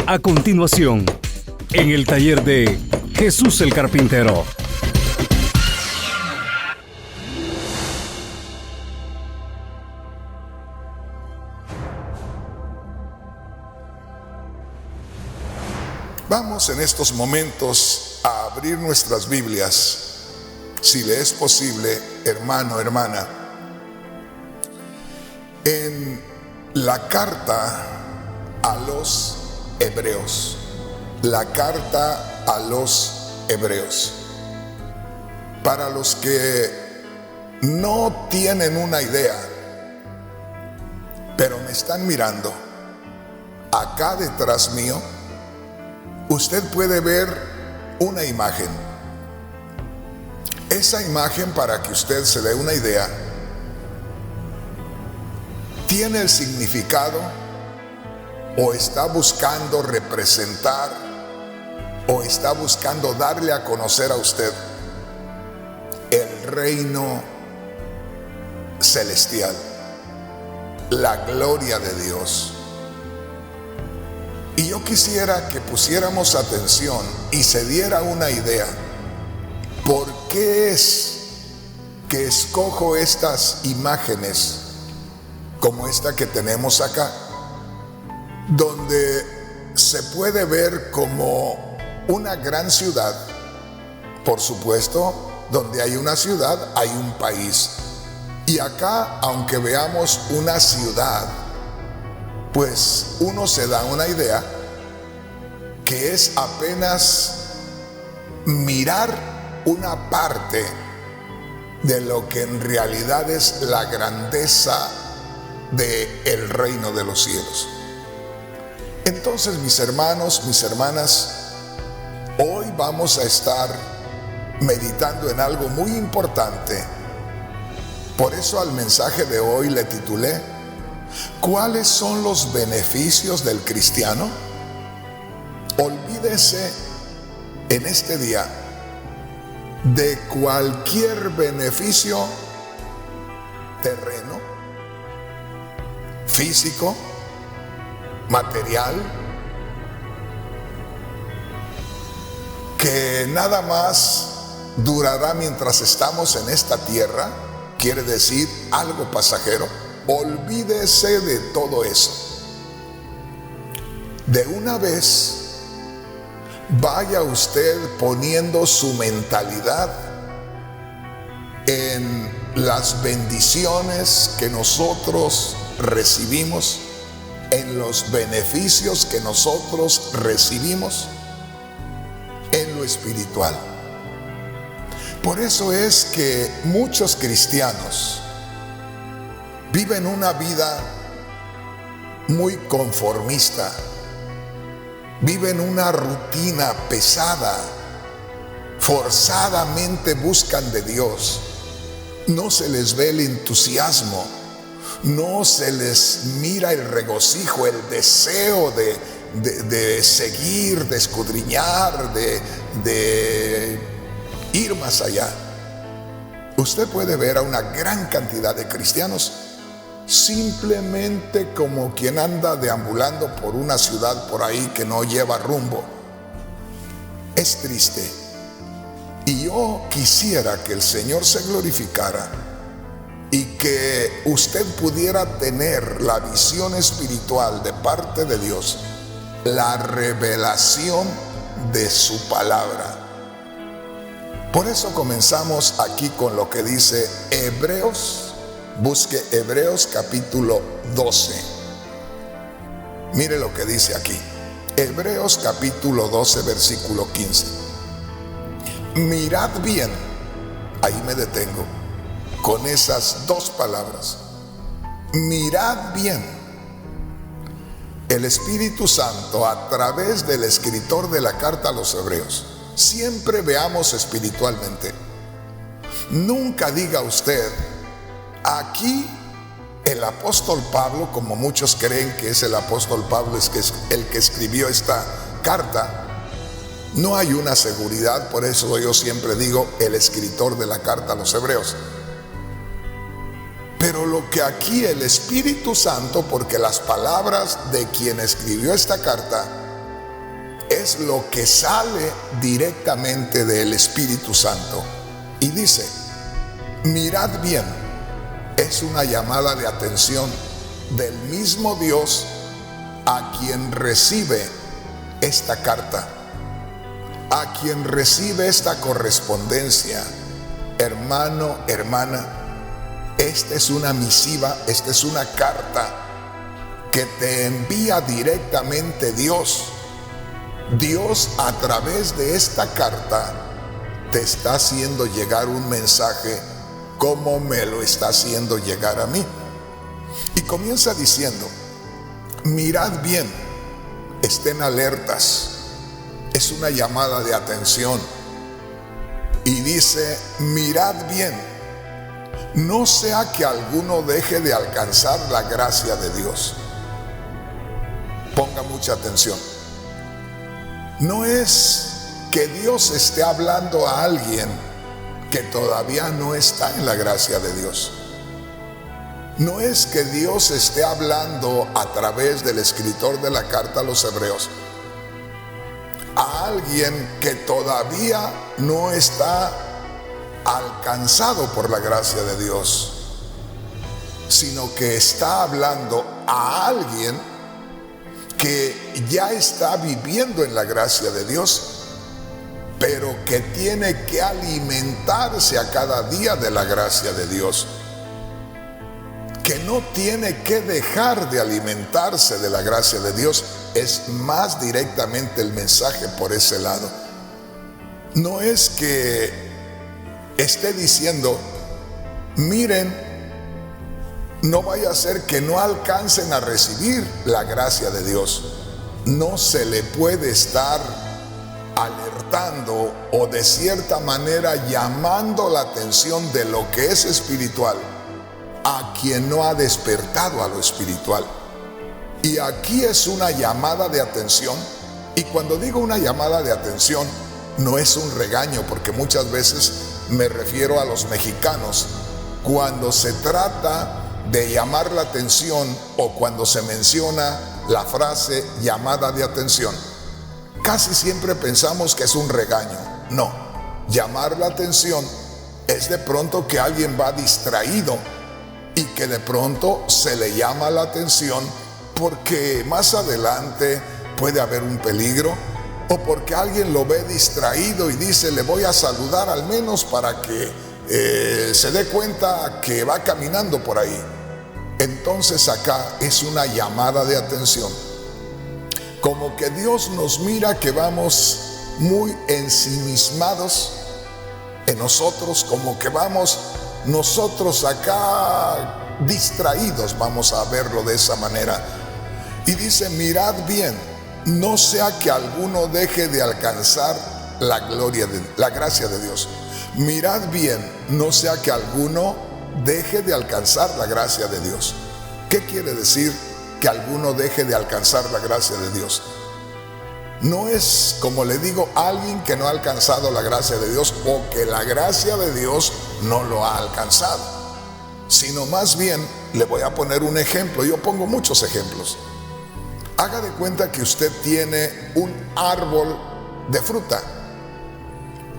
A continuación, en el taller de Jesús el Carpintero. Vamos en estos momentos a abrir nuestras Biblias, si le es posible, hermano, hermana, en la carta a los Hebreos. La carta a los Hebreos. Para los que no tienen una idea, pero me están mirando, acá detrás mío, usted puede ver una imagen. Esa imagen, para que usted se dé una idea, tiene el significado o está buscando representar o está buscando darle a conocer a usted el reino celestial, la gloria de Dios. Y yo quisiera que pusiéramos atención y se diera una idea. ¿Por qué es que escojo estas imágenes como esta que tenemos acá? Donde se puede ver como una gran ciudad. Por supuesto, donde hay una ciudad, hay un país. Y acá, aunque veamos una ciudad, pues uno se da una idea que es apenas mirar una parte de lo que en realidad es la grandeza del reino de los cielos. Entonces, mis hermanos, mis hermanas, hoy vamos a estar meditando en algo muy importante. Por eso al mensaje de hoy le titulé: ¿cuáles son los beneficios del cristiano? Olvídese en este día de cualquier beneficio terreno, físico, material, que nada más durará mientras estamos en esta tierra, quiere decir algo pasajero. Olvídese de todo eso. De una vez, vaya usted poniendo su mentalidad en las bendiciones que nosotros recibimos, en los beneficios que nosotros recibimos en lo espiritual. Por eso es que muchos cristianos viven una vida muy conformista, viven una rutina pesada, forzadamente buscan de Dios, no se les ve el entusiasmo, no se les mira el regocijo, el deseo de seguir, de escudriñar, de ir más allá. Usted puede ver a una gran cantidad de cristianos simplemente como quien anda deambulando por una ciudad por ahí que no lleva rumbo. Es triste. Y yo quisiera que el Señor se glorificara y que usted pudiera tener la visión espiritual de parte de Dios, la revelación de su palabra. Por eso comenzamos aquí con lo que dice Hebreos. Busque Hebreos capítulo 12. Mire lo que dice aquí. Hebreos capítulo 12, versículo 15. Mirad bien, ahí me detengo, con esas dos palabras. Mirad bien. El Espíritu Santo, a través del escritor de la carta a los Hebreos, siempre veamos espiritualmente. Nunca diga usted: aquí el apóstol Pablo, como muchos creen que es el apóstol Pablo es el que escribió esta carta. No hay una seguridad, por eso yo siempre digo el escritor de la carta a los Hebreos. Pero lo que aquí el Espíritu Santo, porque las palabras de quien escribió esta carta es lo que sale directamente del Espíritu Santo. Y dice, mirad bien, es una llamada de atención del mismo Dios a quien recibe esta carta, a quien recibe esta correspondencia. Hermano, hermana, esta es una misiva, esta es una carta que te envía directamente Dios. Dios, a través de esta carta, te está haciendo llegar un mensaje como me lo está haciendo llegar a mí. Y comienza diciendo, mirad bien, estén alertas. Es una llamada de atención. Y dice, mirad bien, no sea que alguno deje de alcanzar la gracia de Dios. Ponga mucha atención. No es que Dios esté hablando a alguien que todavía no está en la gracia de Dios. No es que Dios esté hablando a través del escritor de la carta a los Hebreos a alguien que todavía no está alcanzado por la gracia de Dios, sino que está hablando a alguien que ya está viviendo en la gracia de Dios, pero que tiene que alimentarse a cada día de la gracia de Dios, que no tiene que dejar de alimentarse de la gracia de Dios. Es más directamente el mensaje por ese lado. No es que esté diciendo, miren, no vaya a ser que no alcancen a recibir la gracia de Dios. No se le puede estar alertando o de cierta manera llamando la atención de lo que es espiritual a quien no ha despertado a lo espiritual. Y aquí es una llamada de atención. Y cuando digo una llamada de atención, no es un regaño, porque muchas veces me refiero a los mexicanos. Cuando se trata de llamar la atención o cuando se menciona la frase llamada de atención, casi siempre pensamos que es un regaño. No, llamar la atención es de pronto que alguien va distraído y que de pronto se le llama la atención porque más adelante puede haber un peligro, o porque alguien lo ve distraído y dice, le voy a saludar al menos para que se dé cuenta que va caminando por ahí. Entonces acá es una llamada de atención, como que Dios nos mira que vamos muy ensimismados en nosotros, como que vamos nosotros acá distraídos, vamos a verlo de esa manera. Y dice, mirad bien, no sea que alguno deje de alcanzar la gracia de Dios. Mirad bien, no sea que alguno deje de alcanzar la gracia de Dios. ¿Qué quiere decir que alguno deje de alcanzar la gracia de Dios? No es, como le digo, alguien que no ha alcanzado la gracia de Dios o que la gracia de Dios no lo ha alcanzado, sino más bien, le voy a poner un ejemplo. Yo pongo muchos ejemplos. Haga de cuenta que usted tiene un árbol de fruta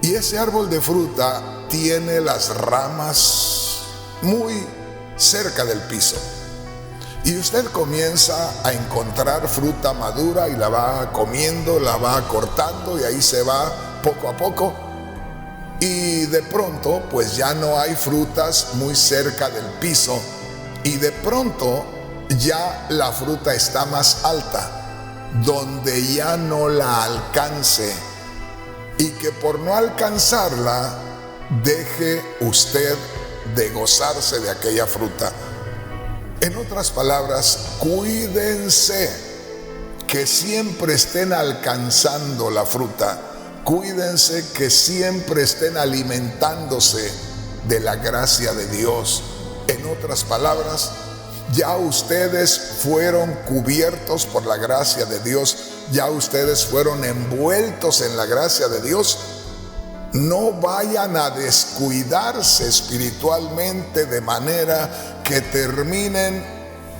y ese árbol de fruta tiene las ramas muy cerca del piso, y usted comienza a encontrar fruta madura y la va comiendo, la va cortando y ahí se va poco a poco, y de pronto pues ya no hay frutas muy cerca del piso y de pronto ya la fruta está más alta, donde ya no la alcance, y que por no alcanzarla deje usted de gozarse de aquella fruta. En otras palabras, cuídense que siempre estén alcanzando la fruta, cuídense que siempre estén alimentándose de la gracia de Dios. En otras palabras, ya ustedes fueron cubiertos por la gracia de Dios, ya ustedes fueron envueltos en la gracia de Dios. No vayan a descuidarse espiritualmente de manera que terminen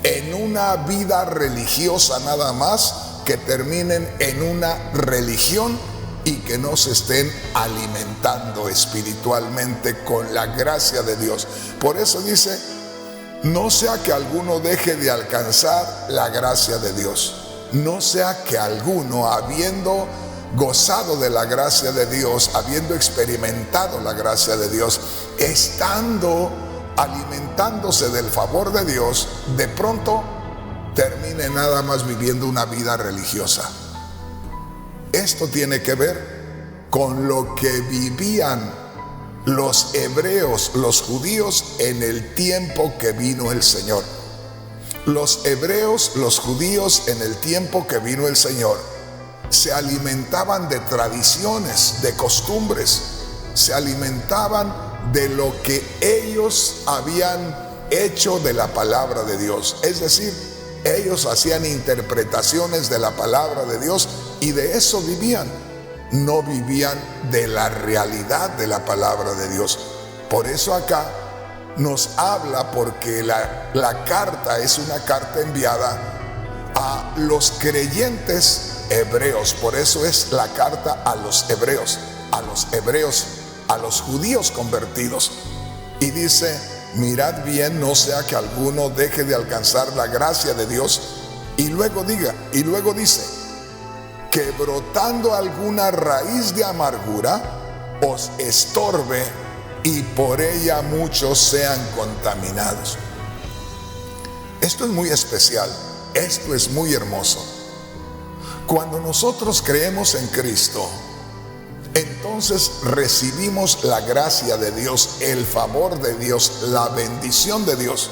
en una vida religiosa nada más, que terminen en una religión y que no se estén alimentando espiritualmente con la gracia de Dios. Por eso dice, no sea que alguno deje de alcanzar la gracia de Dios. No sea que alguno, habiendo gozado de la gracia de Dios, habiendo experimentado la gracia de Dios, estando alimentándose del favor de Dios, de pronto termine nada más viviendo una vida religiosa. Esto tiene que ver con lo que vivían los hebreos, los judíos, en el tiempo que vino el Señor. Los hebreos, los judíos, en el tiempo que vino el Señor, se alimentaban de tradiciones, de costumbres, se alimentaban de lo que ellos habían hecho de la palabra de Dios. Es decir, ellos hacían interpretaciones de la palabra de Dios y de eso vivían. No vivían de la realidad de la palabra de Dios. Por eso acá nos habla, porque la carta es una carta enviada a los creyentes hebreos. Por eso es la carta a los hebreos, a los judíos convertidos. Y dice, mirad bien, no sea que alguno deje de alcanzar la gracia de Dios. Y luego dice, que brotando alguna raíz de amargura os estorbe y por ella muchos sean contaminados. Esto es muy especial, esto es muy hermoso. Cuando nosotros creemos en Cristo, entonces recibimos la gracia de Dios, el favor de Dios, la bendición de Dios,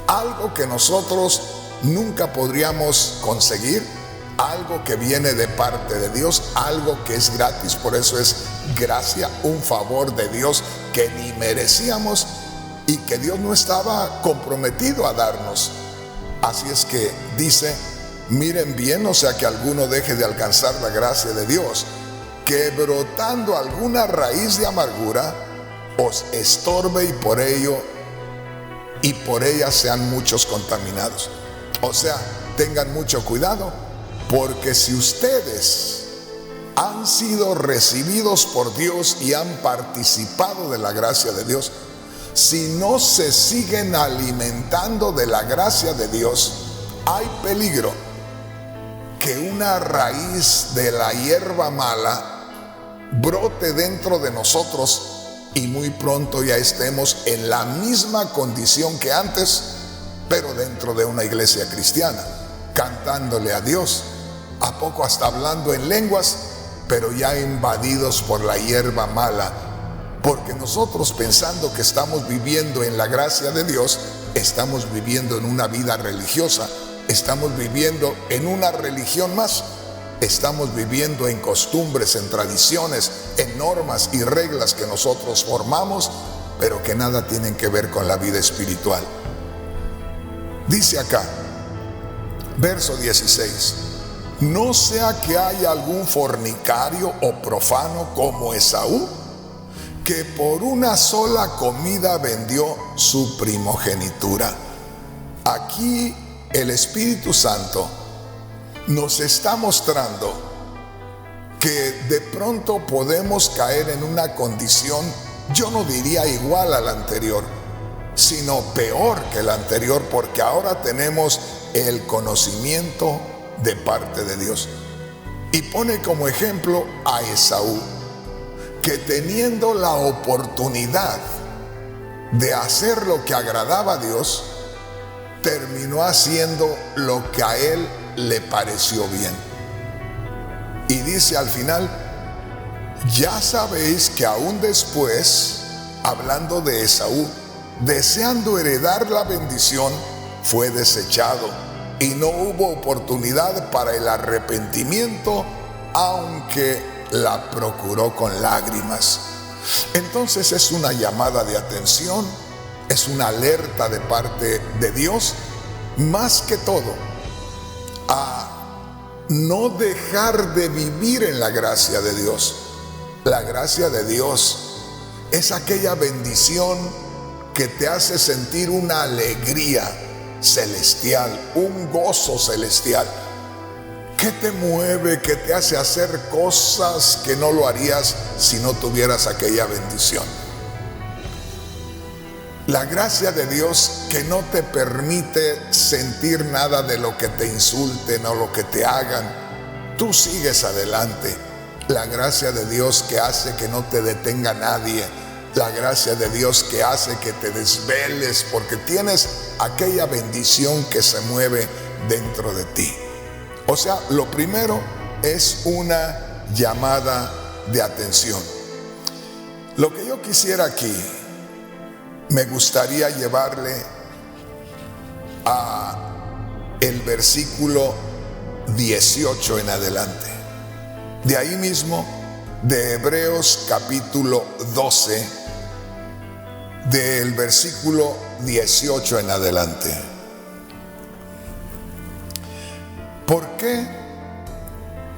algo que nosotros nunca podríamos conseguir, algo que viene de parte de Dios, algo que es gratis. Por eso es gracia, un favor de Dios que ni merecíamos y que Dios no estaba comprometido a darnos. Así es que dice, miren bien, no sea que alguno deje de alcanzar la gracia de Dios, que brotando alguna raíz de amargura os estorbe y por ella sean muchos contaminados. O sea, tengan mucho cuidado, porque si ustedes han sido recibidos por Dios y han participado de la gracia de Dios, si no se siguen alimentando de la gracia de Dios, hay peligro que una raíz de la hierba mala brote dentro de nosotros y muy pronto ya estemos en la misma condición que antes, pero dentro de una iglesia cristiana, cantándole a Dios, a poco hasta hablando en lenguas, pero ya invadidos por la hierba mala, porque nosotros, pensando que estamos viviendo en la gracia de Dios, estamos viviendo en una vida religiosa, estamos viviendo en una religión más, estamos viviendo en costumbres, en tradiciones, en normas y reglas que nosotros formamos, pero que nada tienen que ver con la vida espiritual. Dice acá, verso 16, no sea que haya algún fornicario o profano como Esaú, que por una sola comida vendió su primogenitura. Aquí el Espíritu Santo nos está mostrando que de pronto podemos caer en una condición, yo no diría igual a la anterior, sino peor que la anterior, porque ahora tenemos el conocimiento de parte de Dios. Y pone como ejemplo a Esaú, que teniendo la oportunidad de hacer lo que agradaba a Dios, terminó haciendo lo que a él le pareció bien. Y dice al final, ya sabéis que aún después, hablando de Esaú, deseando heredar la bendición, fue desechado y no hubo oportunidad para el arrepentimiento, aunque la procuró con lágrimas. Entonces es una llamada de atención, es una alerta de parte de Dios, más que todo, a no dejar de vivir en la gracia de Dios. La gracia de Dios es aquella bendición que te hace sentir una alegría celestial, un gozo celestial, ¿Qué te mueve, que te hace hacer cosas que no lo harías si no tuvieras aquella bendición? La gracia de Dios que no te permite sentir nada de lo que te insulten o lo que te hagan. Tú sigues adelante. La gracia de Dios que hace que no te detenga nadie. La gracia de Dios que hace que te desveles porque tienes aquella bendición que se mueve dentro de ti. O sea, lo primero es una llamada de atención. Lo que yo quisiera aquí, me gustaría llevarle a el versículo 18 en adelante. De ahí mismo, de Hebreos capítulo 12, del versículo 18 en adelante. ¿Por qué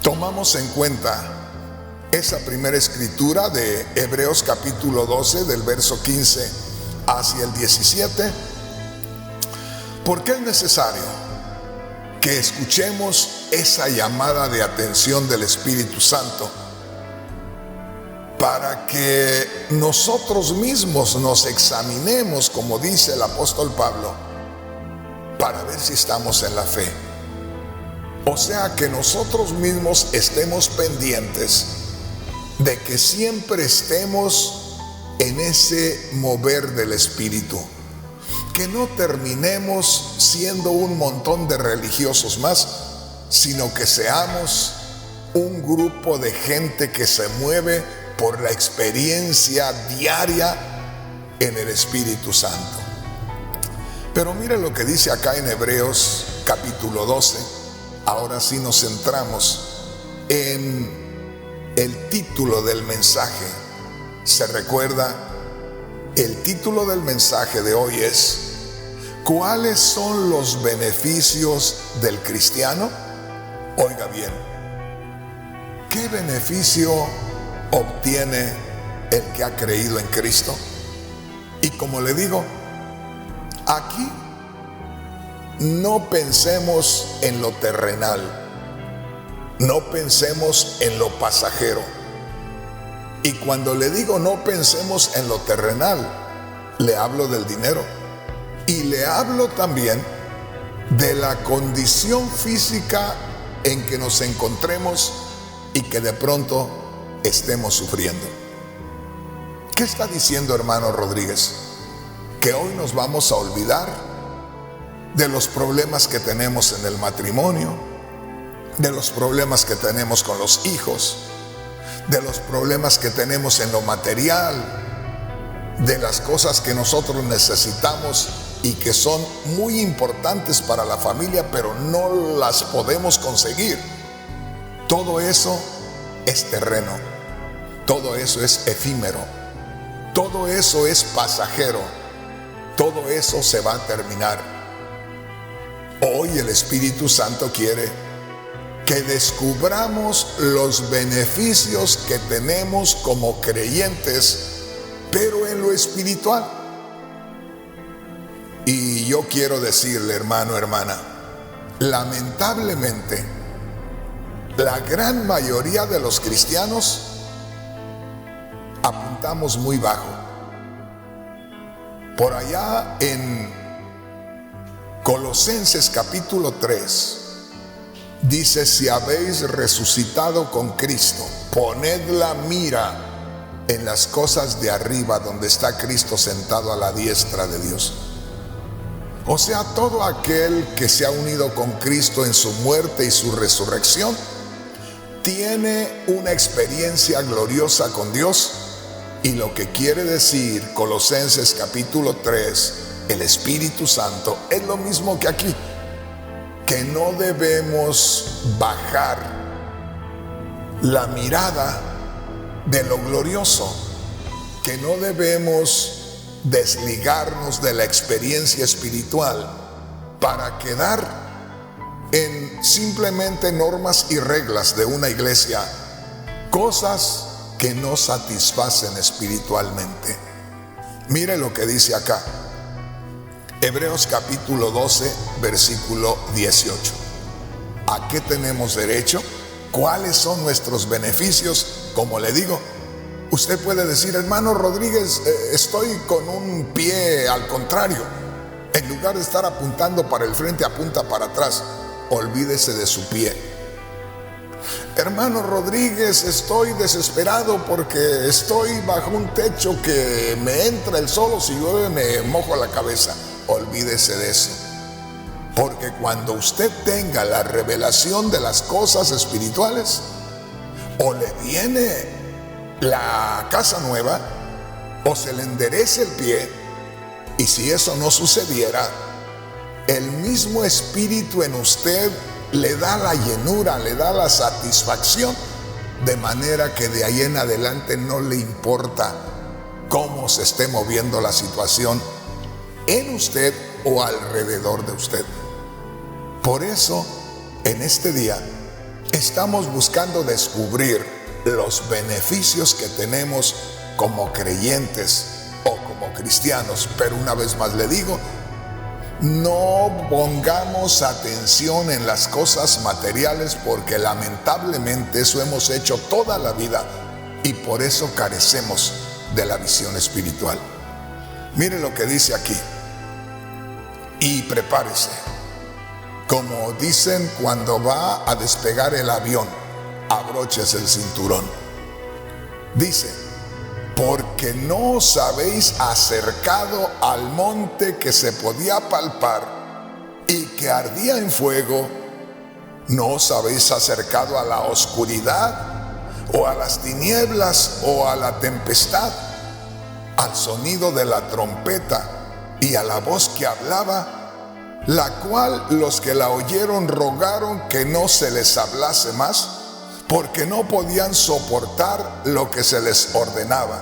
tomamos en cuenta esa primera escritura de Hebreos capítulo 12, del verso 15 hacia el 17? Porque es necesario que escuchemos esa llamada de atención del Espíritu Santo para que nosotros mismos nos examinemos, como dice el apóstol Pablo, para ver si estamos en la fe. O sea, que nosotros mismos estemos pendientes de que siempre estemos en ese mover del Espíritu, que no terminemos siendo un montón de religiosos más, sino que seamos un grupo de gente que se mueve por la experiencia diaria en el Espíritu Santo. Pero mire lo que dice acá en Hebreos capítulo 12. Ahora sí nos centramos en el título del mensaje. ¿Se recuerda? El título del mensaje de hoy es: ¿cuáles son los beneficios del cristiano? Oiga bien, ¿qué beneficio obtiene el que ha creído en Cristo? Y como le digo, aquí no pensemos en lo terrenal, no pensemos en lo pasajero. Y cuando le digo no pensemos en lo terrenal, le hablo del dinero. Y le hablo también de la condición física en que nos encontremos y que de pronto estemos sufriendo. ¿Qué está diciendo, hermano Rodríguez? Que hoy nos vamos a olvidar de los problemas que tenemos en el matrimonio, de los problemas que tenemos con los hijos, de los problemas que tenemos en lo material, de las cosas que nosotros necesitamos y que son muy importantes para la familia, pero no las podemos conseguir. Todo eso es terreno, todo eso es efímero, todo eso es pasajero, todo eso se va a terminar. Hoy el Espíritu Santo quiere que descubramos los beneficios que tenemos como creyentes, pero en lo espiritual. Y yo quiero decirle, hermano, hermana, lamentablemente, la gran mayoría de los cristianos apuntamos muy bajo. Por allá en Colosenses capítulo 3, dice: si habéis resucitado con Cristo, poned la mira en las cosas de arriba, donde está Cristo sentado a la diestra de Dios. O sea, todo aquel que se ha unido con Cristo en su muerte y su resurrección, tiene una experiencia gloriosa con Dios. Y lo que quiere decir Colosenses capítulo 3, el Espíritu Santo, es lo mismo que aquí, que no debemos bajar la mirada de lo glorioso, que no debemos desligarnos de la experiencia espiritual para quedar en simplemente normas y reglas de una iglesia, cosas que no satisfacen espiritualmente. Mire lo que dice acá, Hebreos capítulo 12, versículo 18. ¿A qué tenemos derecho? ¿Cuáles son nuestros beneficios? Como le digo, usted puede decir, hermano Rodríguez, estoy con un pie al contrario. En lugar de estar apuntando para el frente, apunta para atrás. Olvídese de su pie. Hermano Rodríguez, estoy desesperado porque estoy bajo un techo que me entra el sol, o si llueve me mojo la cabeza. Olvídese de eso. Porque cuando usted tenga la revelación de las cosas espirituales, o le viene la casa nueva, o se le enderece el pie, y si eso no sucediera, el mismo Espíritu en usted le da la llenura, le da la satisfacción, de manera que de ahí en adelante no le importa cómo se esté moviendo la situación en usted o alrededor de usted. Por eso, en este día, estamos buscando descubrir los beneficios que tenemos como creyentes o como cristianos. Pero una vez más le digo, no pongamos atención en las cosas materiales, porque lamentablemente eso hemos hecho toda la vida y por eso carecemos de la visión espiritual. Mire lo que dice aquí. Y prepárese. Como dicen cuando va a despegar el avión, abróchese el cinturón. Dice, porque no os habéis acercado al monte que se podía palpar y que ardía en fuego, no os habéis acercado a la oscuridad o a las tinieblas o a la tempestad, al sonido de la trompeta y a la voz que hablaba, la cual los que la oyeron rogaron que no se les hablase más, porque no podían soportar lo que se les ordenaba.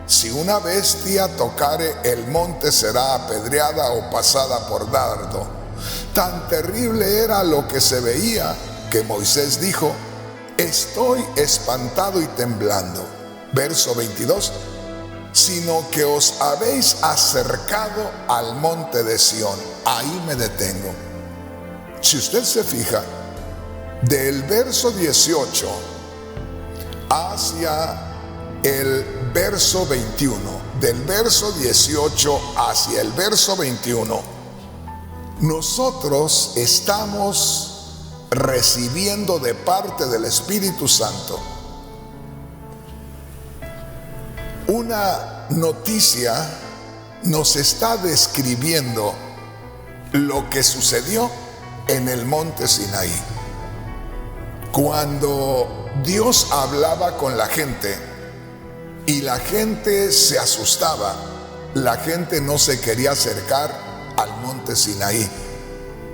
Si una bestia tocare el monte, será apedreada o pasada por dardo. Tan terrible era lo que se veía, que Moisés dijo, estoy espantado y temblando. Verso 22, sino que os habéis acercado al monte de Sión. Ahí me detengo. Si usted se fija, del verso 18 hacia el verso 21, del verso 18 hacia el verso 21, nosotros estamos recibiendo de parte del Espíritu Santo una noticia. Nos está describiendo lo que sucedió en el monte Sinaí. Cuando Dios hablaba con la gente y la gente se asustaba, la gente no se quería acercar al monte Sinaí.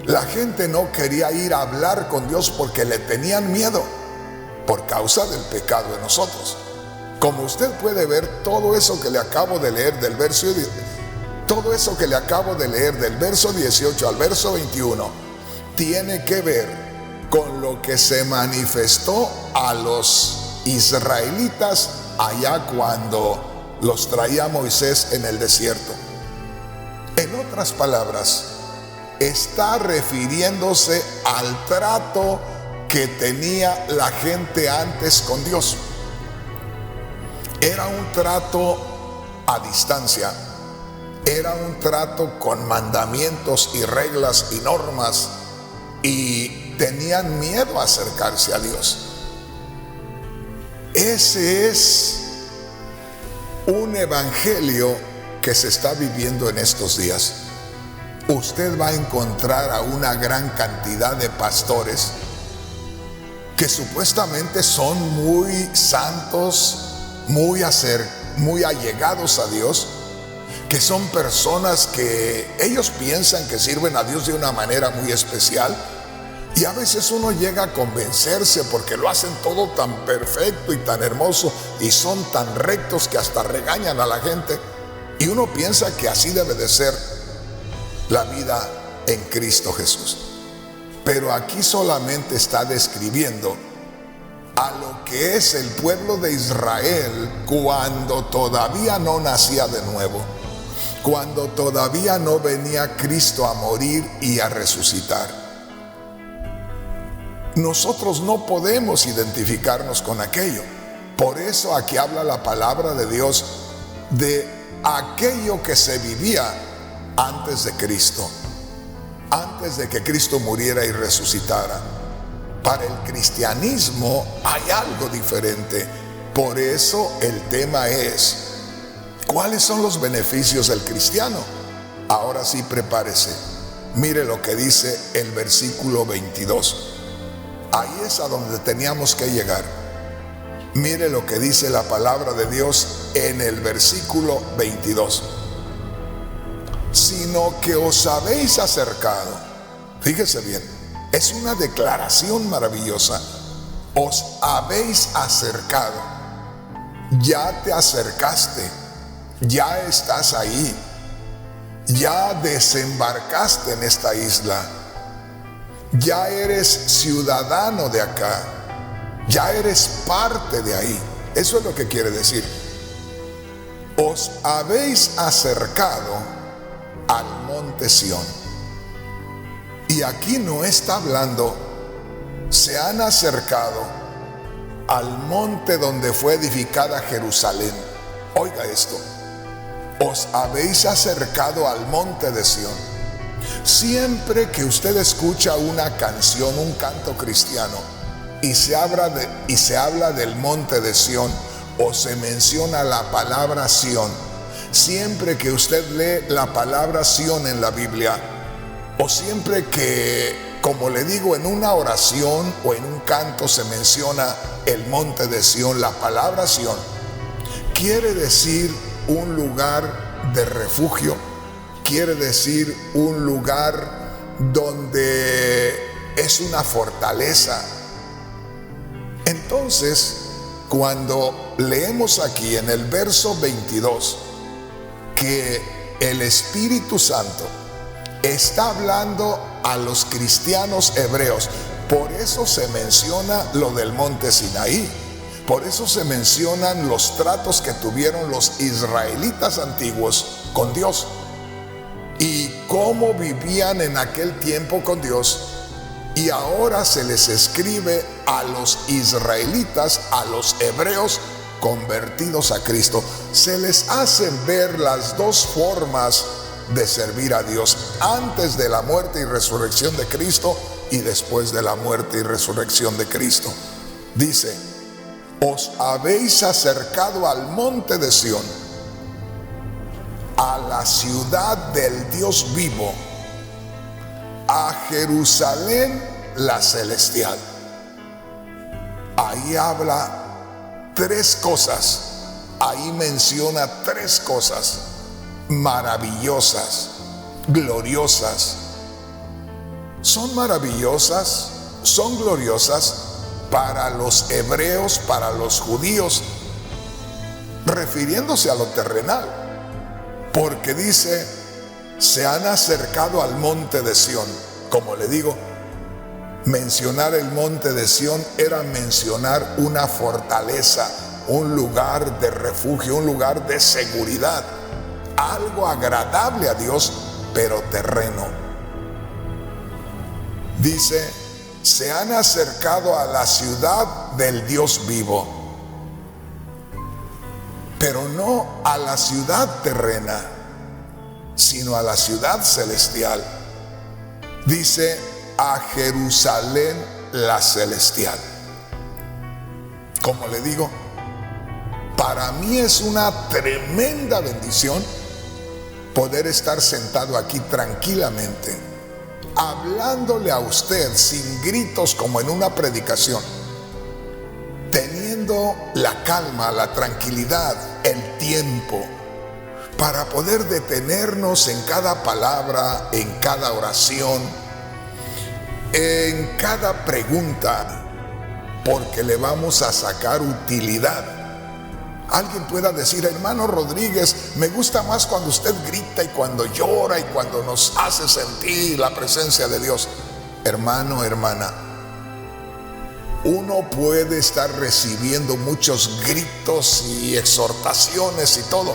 La gente no quería ir a hablar con Dios porque le tenían miedo por causa del pecado de nosotros. Como usted puede ver, todo eso que le acabo de leer del verso 18 al verso 21 tiene que ver con lo que se manifestó a los israelitas allá cuando los traía Moisés en el desierto. En otras palabras, está refiriéndose al trato que tenía la gente antes con Dios. Era un trato a distancia, era un trato con mandamientos y reglas y normas, y tenían miedo a acercarse a Dios. Ese es un evangelio que se está viviendo en estos días. Usted va a encontrar a una gran cantidad de pastores que supuestamente son muy santos, muy allegados a Dios, que son personas que ellos piensan que sirven a Dios de una manera muy especial, y a veces uno llega a convencerse porque lo hacen todo tan perfecto y tan hermoso y son tan rectos que hasta regañan a la gente, y uno piensa que así debe de ser la vida en Cristo Jesús. Pero aquí solamente está describiendo a lo que es el pueblo de Israel cuando todavía no nacía de nuevo, cuando todavía no venía Cristo a morir y a resucitar. nosotros no podemos identificarnos con aquello. Por eso aquí habla la palabra de Dios de aquello que se vivía antes de Cristo, antes de que Cristo muriera y resucitara. Para el cristianismo hay algo diferente. Por eso el tema es: ¿cuáles son los beneficios del cristiano? Ahora sí, prepárese. Mire lo que dice el versículo 22. Ahí es a donde teníamos que llegar. Mire lo que dice la palabra de Dios en el versículo 22. Sino que os habéis acercado. Fíjese bien, es una declaración maravillosa. Os habéis acercado. Ya te acercaste. Ya estás ahí. Ya desembarcaste en esta isla. Ya eres ciudadano de acá. Ya eres parte de ahí. Eso es lo que quiere decir. Os habéis acercado al monte Sión. Y aquí no está hablando, se han acercado al monte donde fue edificada Jerusalén. Oiga esto: os habéis acercado al monte de Sión. Siempre que usted escucha una canción, un canto cristiano, y se habla del monte de Sión, o se menciona la palabra Sión, siempre que usted lee la palabra Sión en la Biblia, o siempre que, como le digo, en una oración o en un canto se menciona el monte de Sión, la palabra Sión quiere decir un lugar de refugio, quiere decir un lugar donde es una fortaleza. Entonces, cuando leemos aquí en el verso 22 que el Espíritu Santo está hablando a los cristianos hebreos, por eso se menciona lo del monte Sinaí, por eso se mencionan los tratos que tuvieron los israelitas antiguos con Dios y cómo vivían en aquel tiempo con Dios. Y ahora se les escribe a los israelitas, a los hebreos convertidos a Cristo. Se les hacen ver las dos formas de servir a Dios: antes de la muerte y resurrección de Cristo y después de la muerte y resurrección de Cristo. Dice: os habéis acercado al monte de Sión, a la ciudad del Dios vivo, a Jerusalén la celestial. Ahí habla tres cosas, ahí menciona tres cosas maravillosas, gloriosas. Son maravillosas, son gloriosas para los hebreos, para los judíos, refiriéndose a lo terrenal, porque dice: se han acercado al monte de Sión. Como le digo, mencionar el monte de Sión era mencionar una fortaleza, un lugar de refugio, un lugar de seguridad, algo agradable a Dios, pero terreno. Dice: se han acercado a la ciudad del Dios vivo, pero no a la ciudad terrena, sino a la ciudad celestial. Dice: a Jerusalén la celestial. Como le digo, para mí es una tremenda bendición poder estar sentado aquí tranquilamente, hablándole a usted sin gritos como en una predicación, teniendo la calma, la tranquilidad, el tiempo para poder detenernos en cada palabra, en cada oración, en cada pregunta, porque le vamos a sacar utilidad. Alguien pueda decir: hermano Rodríguez, me gusta más cuando usted grita y cuando llora y cuando nos hace sentir la presencia de Dios. Hermano, hermana, uno puede estar recibiendo muchos gritos y exhortaciones y todo,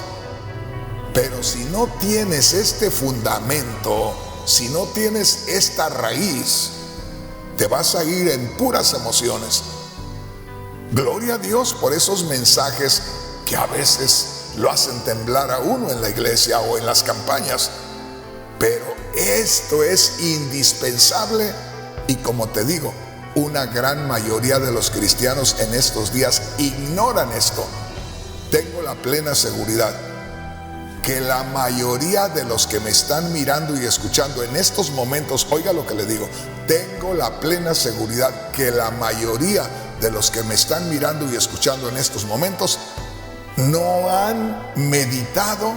pero si no tienes este fundamento, si no tienes esta raíz, te vas a ir en puras emociones. Gloria a Dios por esos mensajes que a veces lo hacen temblar a uno en la iglesia o en las campañas. Pero esto es indispensable y, como te digo, una gran mayoría de los cristianos en estos días ignoran esto. Tengo la plena seguridad que la mayoría de los que me están mirando y escuchando en estos momentos, oiga lo que le digo, tengo la plena seguridad que la mayoría de los que me están mirando y escuchando en estos momentos no han meditado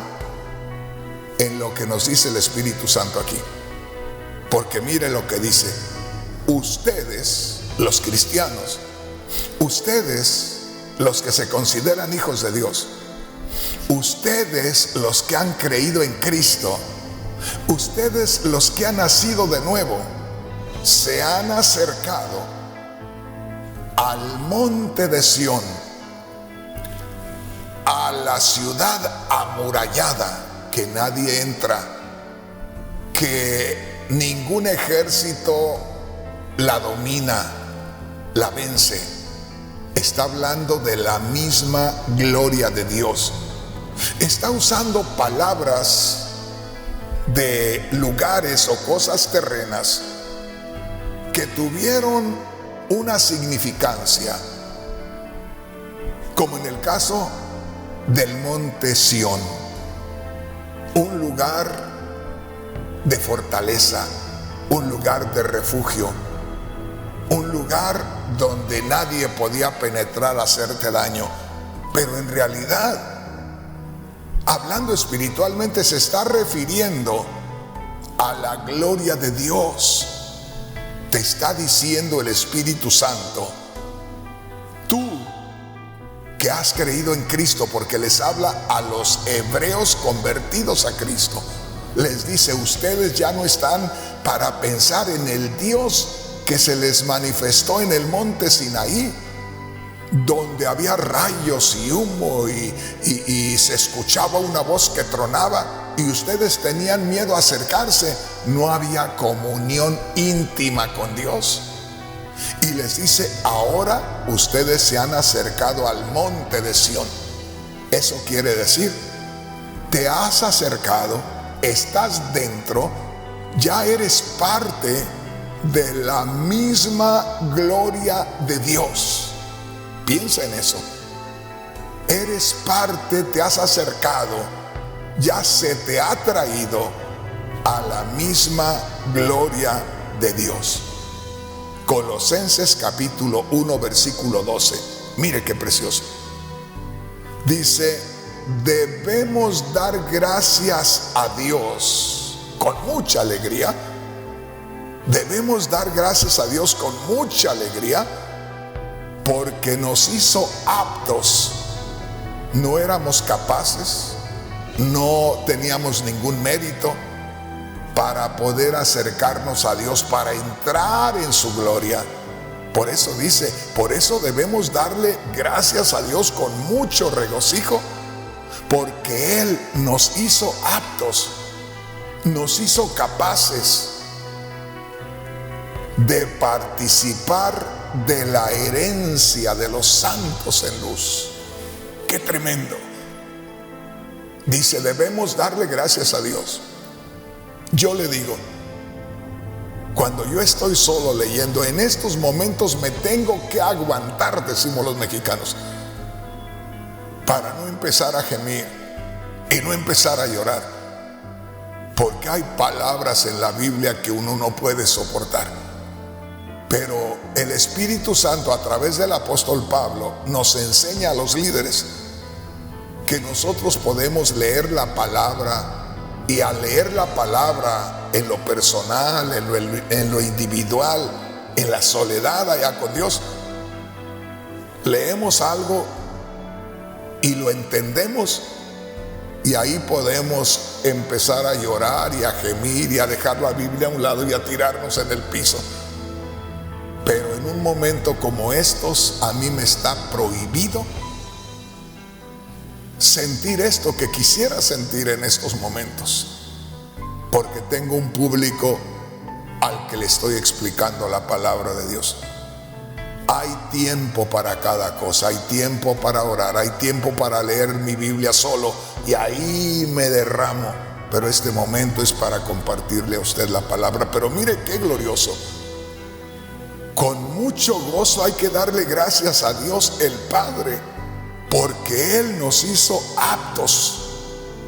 en lo que nos dice el Espíritu Santo aquí. Porque mire lo que dice: ustedes, los cristianos, ustedes, los que se consideran hijos de Dios, ustedes, los que han creído en Cristo, ustedes, los que han nacido de nuevo, se han acercado al monte de Sión, a la ciudad amurallada que nadie entra, que ningún ejército la domina, la vence. Está hablando de la misma gloria de Dios. Está usando palabras de lugares o cosas terrenas que tuvieron una significancia, como en el caso del monte Sión, un lugar de fortaleza, un lugar de refugio, un lugar donde nadie podía penetrar a hacerte daño. Pero en realidad, hablando espiritualmente, se está refiriendo a la gloria de Dios. Te está diciendo el Espíritu Santo, tú que has creído en Cristo, porque les habla a los hebreos convertidos a Cristo, les dice: ustedes ya no están para pensar en el Dios que se les manifestó en el monte Sinaí, donde había rayos y humo y se escuchaba una voz que tronaba y ustedes tenían miedo a acercarse. No había comunión íntima con Dios. Y les dice: ahora ustedes se han acercado al monte de Sión. Eso quiere decir, te has acercado, estás dentro, ya eres parte de la misma gloria de Dios. Piensa en eso. Eres parte, te has acercado, ya se te ha traído a la misma gloria de Dios. Colosenses capítulo 1 versículo 12. Mire qué precioso. Dice: debemos dar gracias a Dios con mucha alegría. Debemos dar gracias a Dios con mucha alegría, porque nos hizo aptos. No éramos capaces, no teníamos ningún mérito para poder acercarnos a Dios, para entrar en su gloria. Por eso dice, por eso debemos darle gracias a Dios con mucho regocijo, porque Él nos hizo aptos, nos hizo capaces de participar de la herencia de los santos en luz. ¡Qué tremendo! Dice, debemos darle gracias a Dios. Yo le digo, cuando yo estoy solo leyendo, en estos momentos me tengo que aguantar, decimos los mexicanos, para no empezar a gemir y no empezar a llorar, porque hay palabras en la Biblia que uno no puede soportar. Pero el Espíritu Santo, a través del apóstol Pablo, nos enseña a los líderes que nosotros podemos leer la palabra, y al leer la palabra en lo personal, en lo individual, en la soledad allá con Dios, leemos algo y lo entendemos, y ahí podemos empezar a llorar y a gemir y a dejar la Biblia a un lado y a tirarnos en el piso. Pero en un momento como estos, a mí me está prohibido sentir esto que quisiera sentir en estos momentos, porque tengo un público al que le estoy explicando la palabra de Dios. Hay tiempo para cada cosa, hay tiempo para orar, hay tiempo para leer mi Biblia solo y ahí me derramo. Pero este momento es para compartirle a usted la palabra. Pero mire qué glorioso. Con mucho gozo hay que darle gracias a Dios el Padre, porque Él nos hizo aptos,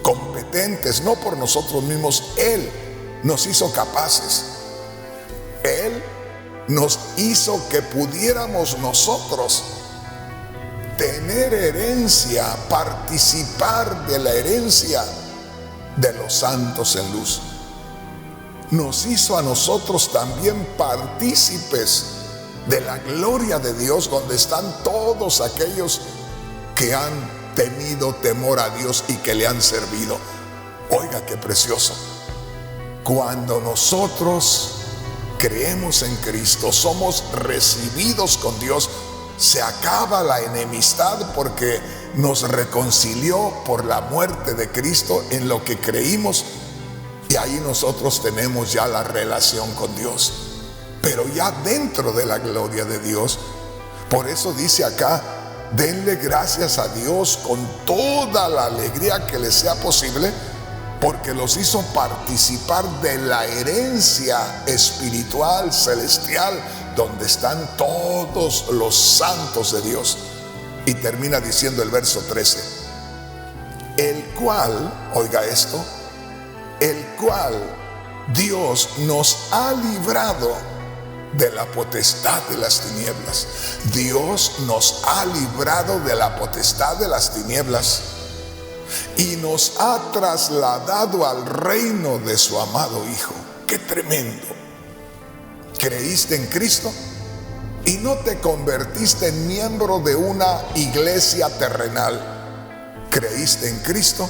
competentes, no por nosotros mismos. Él nos hizo capaces. Él nos hizo que pudiéramos nosotros tener herencia, participar de la herencia de los santos en luz. Nos hizo a nosotros también partícipes de la gloria de Dios, donde están todos aquellos que han tenido temor a Dios y que le han servido. Oiga qué precioso. Cuando nosotros creemos en Cristo, somos recibidos con Dios, se acaba la enemistad porque nos reconcilió por la muerte de Cristo en lo que creímos, y ahí nosotros tenemos ya la relación con Dios, pero ya dentro de la gloria de Dios. Por eso dice acá: denle gracias a Dios con toda la alegría que les sea posible, porque los hizo participar de la herencia espiritual, celestial, donde están todos los santos de Dios. Y termina diciendo el verso 13: el cual, oiga esto, el cual Dios nos ha librado de la potestad de las tinieblas. Dios nos ha librado de la potestad de las tinieblas y nos ha trasladado al reino de su amado Hijo. ¡Qué tremendo! Creíste en Cristo y no te convertiste en miembro de una iglesia terrenal. Creíste en Cristo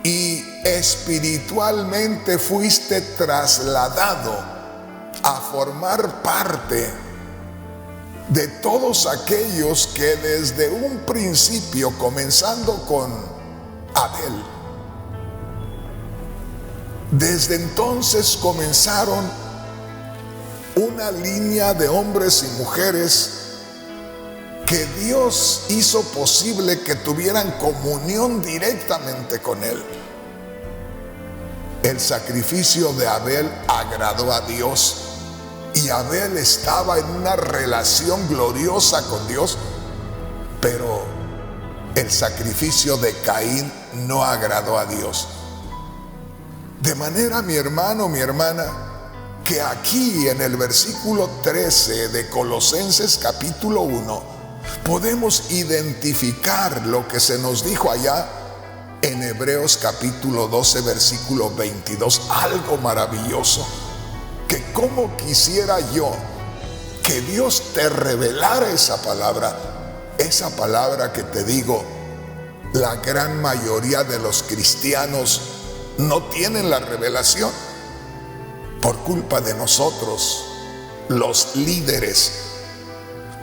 y espiritualmente fuiste trasladado a formar parte de todos aquellos que desde un principio, comenzando con Abel, desde entonces comenzaron una línea de hombres y mujeres que Dios hizo posible que tuvieran comunión directamente con Él. El sacrificio de Abel agradó a Dios, y Abel estaba en una relación gloriosa con Dios, pero el sacrificio de Caín no agradó a Dios. De manera, mi hermano, mi hermana, que aquí en el versículo 13 de Colosenses capítulo 1 podemos identificar lo que se nos dijo allá en Hebreos capítulo 12 versículo 22. Algo maravilloso, que como quisiera yo que Dios te revelara esa palabra que te digo. La gran mayoría de los cristianos no tienen la revelación por culpa de nosotros, los líderes,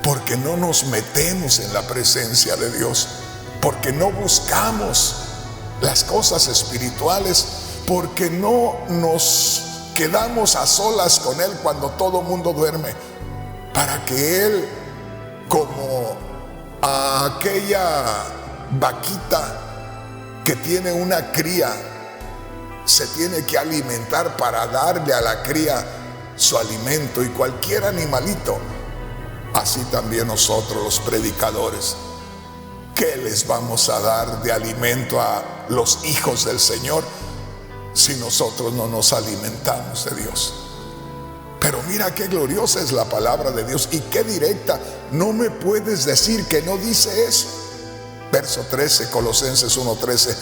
porque no nos metemos en la presencia de Dios, porque no buscamos las cosas espirituales, porque no nos quedamos a solas con Él cuando todo mundo duerme, para que Él, como a aquella vaquita que tiene una cría, se tiene que alimentar para darle a la cría su alimento, y cualquier animalito, así también nosotros los predicadores, ¿qué les vamos a dar de alimento a los hijos del Señor si nosotros no nos alimentamos de Dios? Pero mira qué gloriosa es la palabra de Dios y qué directa. No me puedes decir que no dice eso. Verso 13, Colosenses 1:13: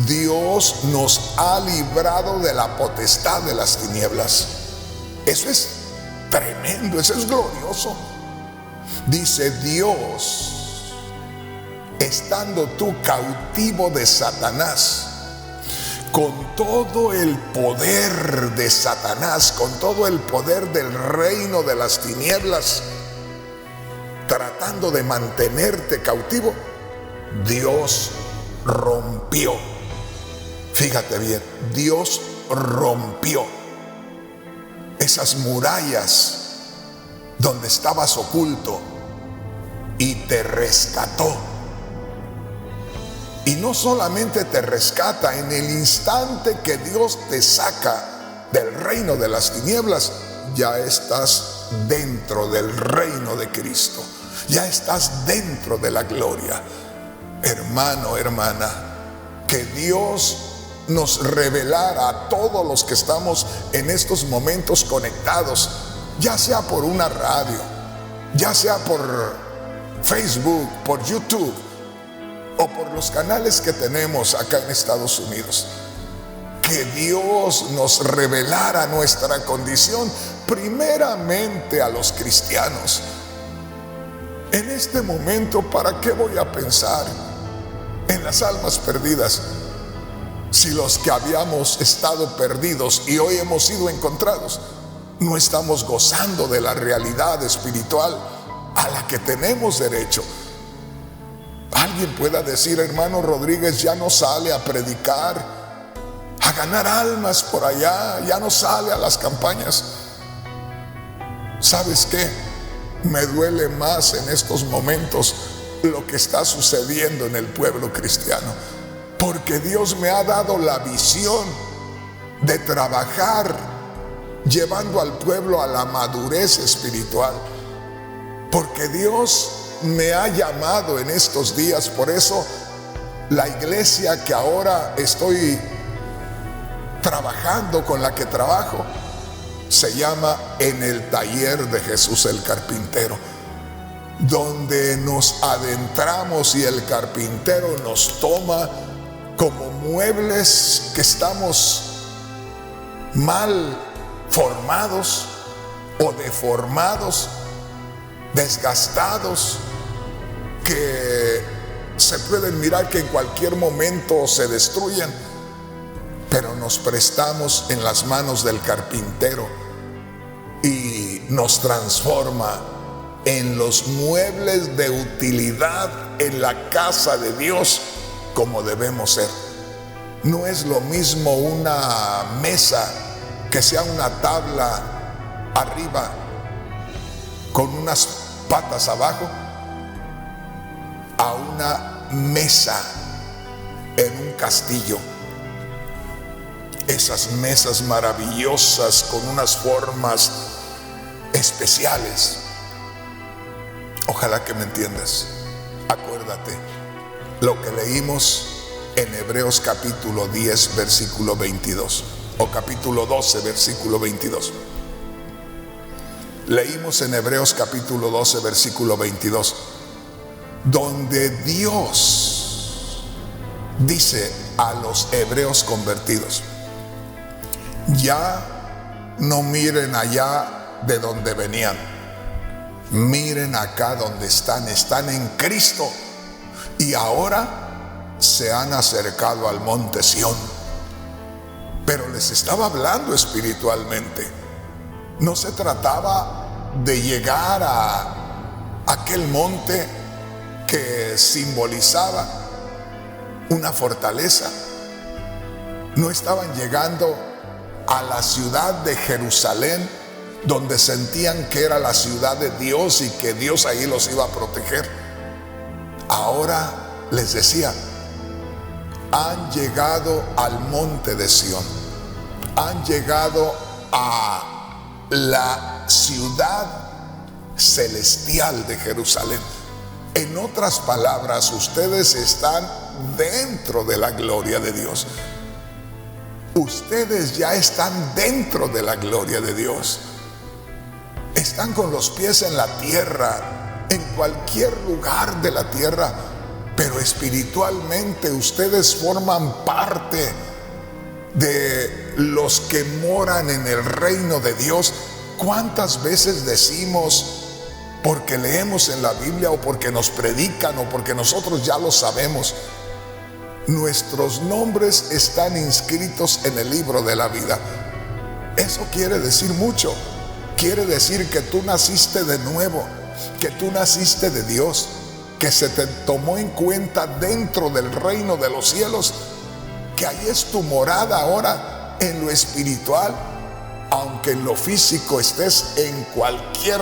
Dios nos ha librado de la potestad de las tinieblas. Eso es tremendo, eso es glorioso. Dice: Dios, estando tú cautivo de Satanás, con todo el poder de Satanás, con todo el poder del reino de las tinieblas, tratando de mantenerte cautivo, Dios rompió. Fíjate bien, Dios rompió esas murallas donde estabas oculto y te rescató. Y no solamente te rescata, en el instante que Dios te saca del reino de las tinieblas, ya estás dentro del reino de Cristo, ya estás dentro de la gloria. Hermano, hermana, que Dios nos revelara a todos los que estamos en estos momentos conectados, ya sea por una radio, ya sea por Facebook, por YouTube o por los canales que tenemos acá en Estados Unidos. Que Dios nos revelara nuestra condición, primeramente a los cristianos. En este momento, ¿para qué voy a pensar en las almas perdidas si los que habíamos estado perdidos y hoy hemos sido encontrados no estamos gozando de la realidad espiritual a la que tenemos derecho? Alguien pueda decir: hermano Rodríguez ya no sale a predicar, a ganar almas por allá, ya no sale a las campañas. ¿Sabes qué? Me duele más en estos momentos lo que está sucediendo en el pueblo cristiano, porque Dios me ha dado la visión de trabajar llevando al pueblo a la madurez espiritual, porque Dios me ha llamado en estos días. Por eso la iglesia que ahora estoy trabajando, con la que trabajo, se llama En el Taller de Jesús el Carpintero, donde nos adentramos y el carpintero nos toma como muebles que estamos mal formados o deformados, desgastados, que se pueden mirar que en cualquier momento se destruyen, pero nos prestamos en las manos del carpintero y nos transforma en los muebles de utilidad en la casa de Dios como debemos ser. No es lo mismo una mesa que sea una tabla arriba con unas patas abajo, a una mesa en un castillo. Esas mesas maravillosas con unas formas especiales. Ojalá que me entiendas. Acuérdate lo que leímos en Hebreos capítulo 10 versículo 22, o capítulo 12 versículo 22. Leímos en Hebreos capítulo 12 versículo 22, donde Dios dice a los hebreos convertidos: ya no miren allá de donde venían, miren acá donde están en Cristo, y ahora se han acercado al monte Sión. Pero les estaba hablando espiritualmente. No se trataba de llegar a aquel monte que simbolizaba una fortaleza. No estaban llegando a la ciudad de Jerusalén, donde sentían que era la ciudad de Dios y que Dios ahí los iba a proteger. Ahora les decía: han llegado al monte de Sión, han llegado a la ciudad celestial de Jerusalén. En otras palabras, ustedes están dentro de la gloria de Dios. Ustedes ya están dentro de la gloria de Dios. Están con los pies en la tierra, en cualquier lugar de la tierra, pero espiritualmente ustedes forman parte de los que moran en el reino de Dios. ¿Cuántas veces decimos, porque leemos en la Biblia o porque nos predican o porque nosotros ya lo sabemos, nuestros nombres están inscritos en el libro de la vida? Eso quiere decir mucho. Quiere decir que tú naciste de nuevo, que tú naciste de Dios, que se te tomó en cuenta dentro del reino de los cielos, que ahí es tu morada ahora en lo espiritual, aunque en lo físico estés en cualquier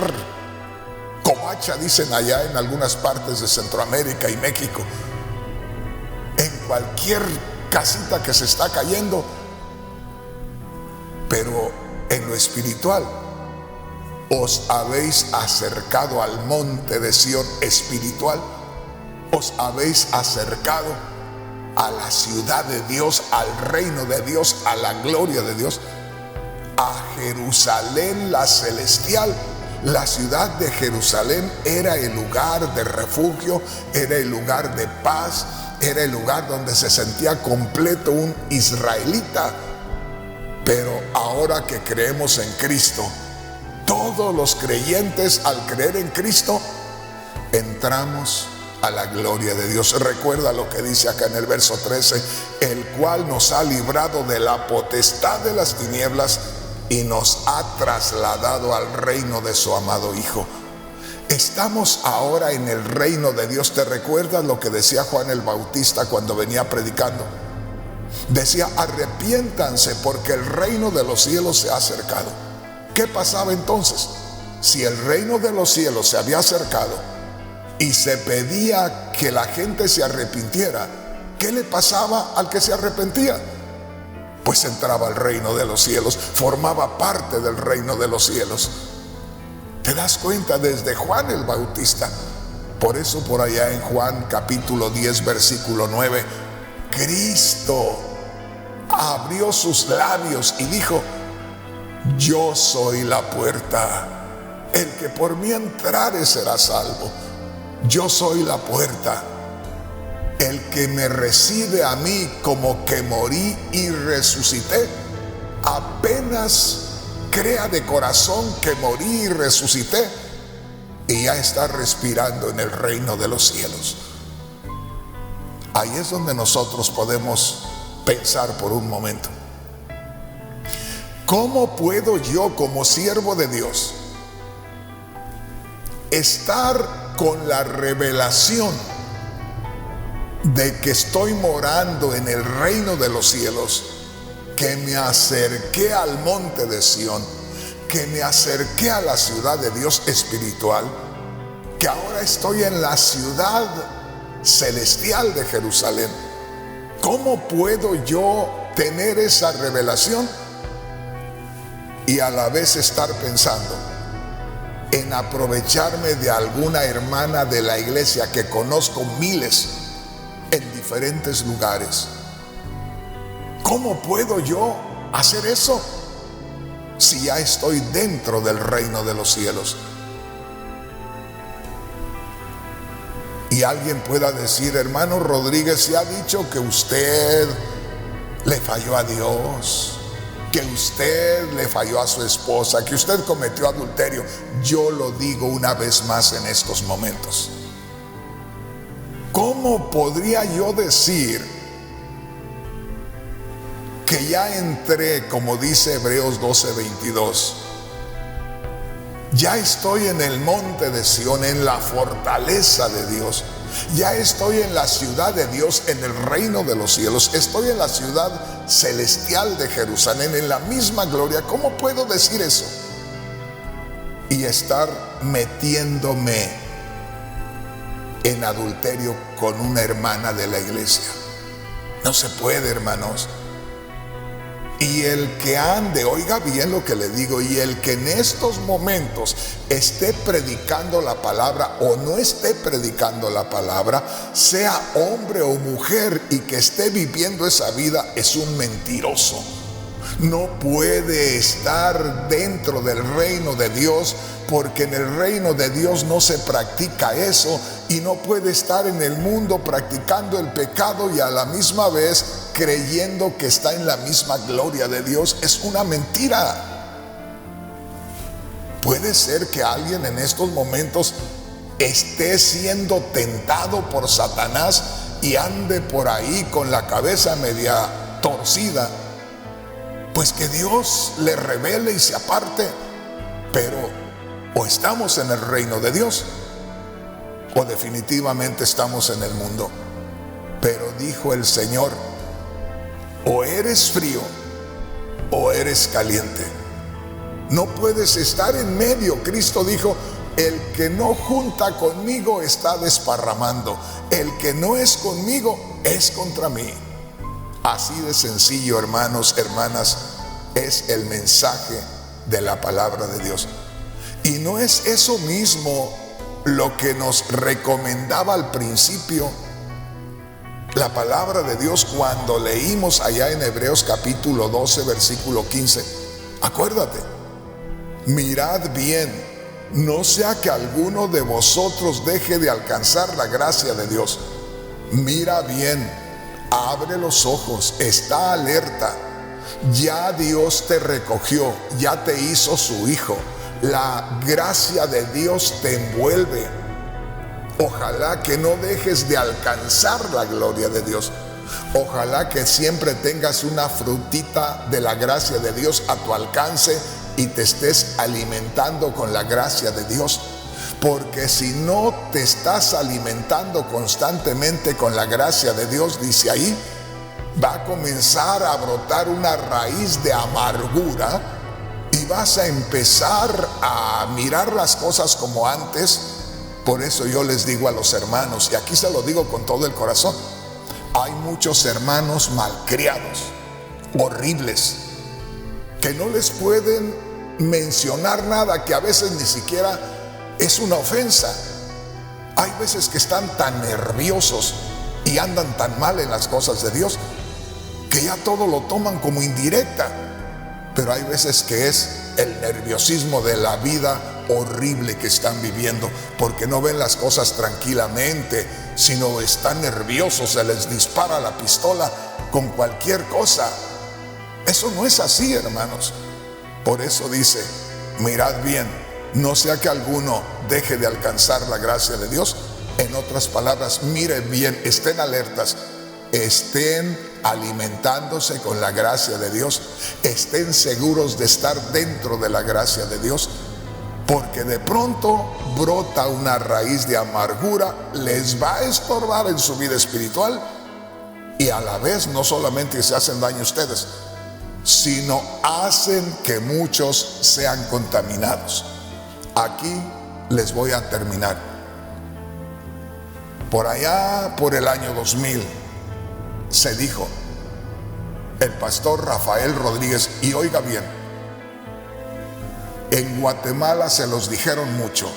covacha, dicen allá en algunas partes de Centroamérica y México, en cualquier casita que se está cayendo, pero en lo espiritual os habéis acercado al monte de Sión espiritual, os habéis acercado a la ciudad de Dios, al reino de Dios, a la gloria de Dios, a Jerusalén la celestial. La ciudad de Jerusalén era el lugar de refugio, era el lugar de paz, era el lugar donde se sentía completo un israelita. Pero ahora que creemos en Cristo, todos los creyentes al creer en Cristo, entramos a la gloria de Dios. Recuerda lo que dice acá en el verso 13, el cual nos ha librado de la potestad de las tinieblas y nos ha trasladado al reino de su amado Hijo. Estamos ahora en el reino de Dios. ¿Te recuerdas lo que decía Juan el Bautista cuando venía predicando? Decía, arrepiéntanse porque el reino de los cielos se ha acercado. ¿Qué pasaba entonces? Si el reino de los cielos se había acercado y se pedía que la gente se arrepintiera, ¿qué le pasaba al que se arrepentía? Pues entraba al reino de los cielos, formaba parte del reino de los cielos. ¿Te das cuenta? Desde Juan el Bautista. Por eso por allá en Juan capítulo 10 versículo 9, Cristo abrió sus labios y dijo, yo soy la puerta, el que por mí entrare será salvo. Yo soy la puerta. El que me recibe a mí, como que morí y resucité, apenas crea de corazón que morí y resucité, y ya está respirando en el reino de los cielos. Ahí es donde nosotros podemos pensar por un momento, ¿cómo puedo yo como siervo de Dios estar con la revelación de que estoy morando en el reino de los cielos, que me acerqué al monte de Sión, que me acerqué a la ciudad de Dios espiritual, que ahora estoy en la ciudad celestial de Jerusalén? ¿Cómo puedo yo tener esa revelación y a la vez estar pensando en aprovecharme de alguna hermana de la iglesia, que conozco miles en diferentes lugares? ¿Cómo puedo yo hacer eso si ya estoy dentro del reino de los cielos? Y alguien pueda decir, hermano Rodríguez, se ha dicho que usted le falló a Dios, que usted le falló a su esposa, que usted cometió adulterio. Yo lo digo una vez más en estos momentos. ¿Cómo podría yo decir que ya entré, como dice Hebreos 12:22? Ya estoy en el monte de Sión, en la fortaleza de Dios. Ya estoy en la ciudad de Dios, en el reino de los cielos. Estoy en la ciudad celestial de Jerusalén, en la misma gloria. ¿Cómo puedo decir eso y estar metiéndome en adulterio con una hermana de la iglesia? No se puede, hermanos. Y el que ande, oiga bien lo que le digo, y el que en estos momentos esté predicando la palabra o no esté predicando la palabra, sea hombre o mujer, y que esté viviendo esa vida, es un mentiroso. No puede estar dentro del reino de Dios, porque en el reino de Dios no se practica eso, y no puede estar en el mundo practicando el pecado y a la misma vez creyendo que está en la misma gloria de Dios. Es una mentira. Puede ser que alguien en estos momentos esté siendo tentado por Satanás y ande por ahí con la cabeza media torcida. Pues que Dios le revele y se aparte. Pero o estamos en el reino de Dios o definitivamente estamos en el mundo. Pero dijo el Señor, o eres frío o eres caliente. No puedes estar en medio. Cristo dijo, el que no junta conmigo está desparramando. El que no es conmigo es contra mí. Así de sencillo, hermanos, hermanas, es el mensaje de la palabra de Dios. Y no es eso mismo lo que nos recomendaba al principio la palabra de Dios cuando leímos allá en Hebreos capítulo 12, versículo 15. Acuérdate, mirad bien, no sea que alguno de vosotros deje de alcanzar la gracia de Dios. Mira bien, abre los ojos, está alerta. Ya Dios te recogió, ya te hizo su hijo. La gracia de Dios te envuelve. Ojalá que no dejes de alcanzar la gloria de Dios. Ojalá que siempre tengas una frutita de la gracia de Dios a tu alcance y te estés alimentando con la gracia de Dios. Porque si no te estás alimentando constantemente con la gracia de Dios, dice ahí, va a comenzar a brotar una raíz de amargura y vas a empezar a mirar las cosas como antes. Por eso yo les digo a los hermanos, y aquí se lo digo con todo el corazón, hay muchos hermanos malcriados, horribles, que no les pueden mencionar nada, que a veces ni siquiera es una ofensa. Hay veces que están tan nerviosos y andan tan mal en las cosas de Dios que ya todo lo toman como indirecta. Pero hay veces que es el nerviosismo de la vida horrible que están viviendo, porque no ven las cosas tranquilamente, sino están nerviosos, se les dispara la pistola con cualquier cosa. Eso no es así, hermanos. Por eso dice, mirad bien, no sea que alguno deje de alcanzar la gracia de Dios. En otras palabras, miren bien, estén alertas, estén alimentándose con la gracia de Dios, estén seguros de estar dentro de la gracia de Dios, porque de pronto brota una raíz de amargura, les va a estorbar en su vida espiritual y a la vez no solamente se hacen daño a ustedes, sino hacen que muchos sean contaminados. Aquí les voy a terminar. Por allá, por el año 2000, se dijo, el pastor Rafael Rodríguez, y oiga bien, en Guatemala se los dijeron mucho,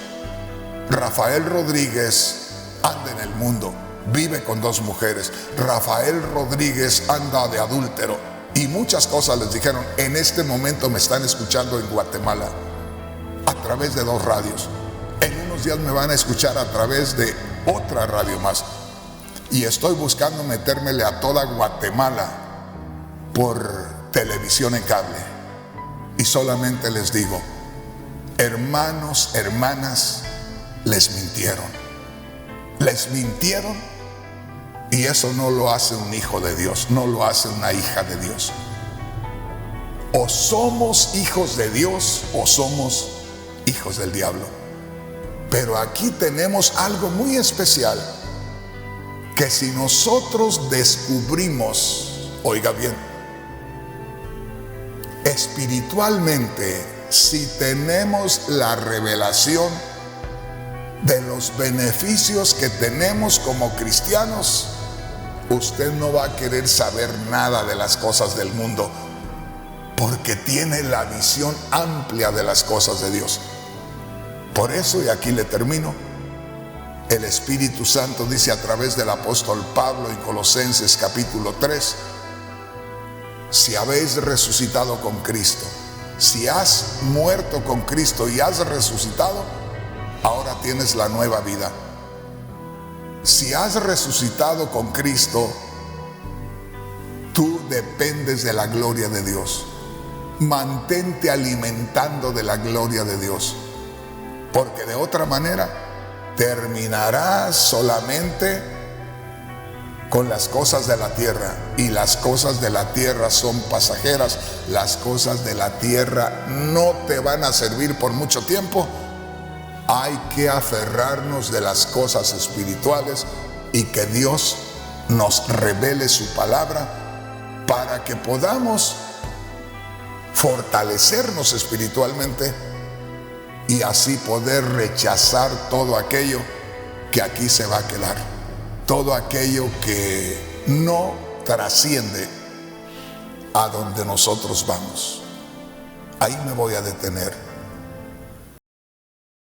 Rafael Rodríguez anda en el mundo, vive con 2 mujeres, Rafael Rodríguez anda de adúltero, y muchas cosas les dijeron. En este momento me están escuchando en Guatemala a través de 2 radios. En unos días me van a escuchar a través de otra radio más. Y estoy buscando metérmele a toda Guatemala por televisión en cable. Y solamente les digo, hermanos, hermanas, les mintieron. Les mintieron, y eso no lo hace un hijo de Dios, no lo hace una hija de Dios. O somos hijos de Dios o somos hijos del diablo. Pero aquí tenemos algo muy especial, que si nosotros descubrimos, oiga bien, espiritualmente, si tenemos la revelación de los beneficios que tenemos como cristianos, usted no va a querer saber nada de las cosas del mundo, porque tiene la visión amplia de las cosas de Dios. Por eso, y aquí le termino, el Espíritu Santo dice a través del apóstol Pablo en Colosenses capítulo 3, si habéis resucitado con Cristo, si has muerto con Cristo y has resucitado, ahora tienes la nueva vida. Si has resucitado con Cristo, tú dependes de la gloria de Dios. Mantente alimentando de la gloria de Dios, porque de otra manera terminarás solamente con las cosas de la tierra, y las cosas de la tierra son pasajeras. Las cosas de la tierra no te van a servir por mucho tiempo. Hay que aferrarnos de las cosas espirituales y que Dios nos revele su palabra para que podamos fortalecernos espiritualmente y así poder rechazar todo aquello que aquí se va a quedar, todo aquello que no trasciende a donde nosotros vamos. Ahí me voy a detener.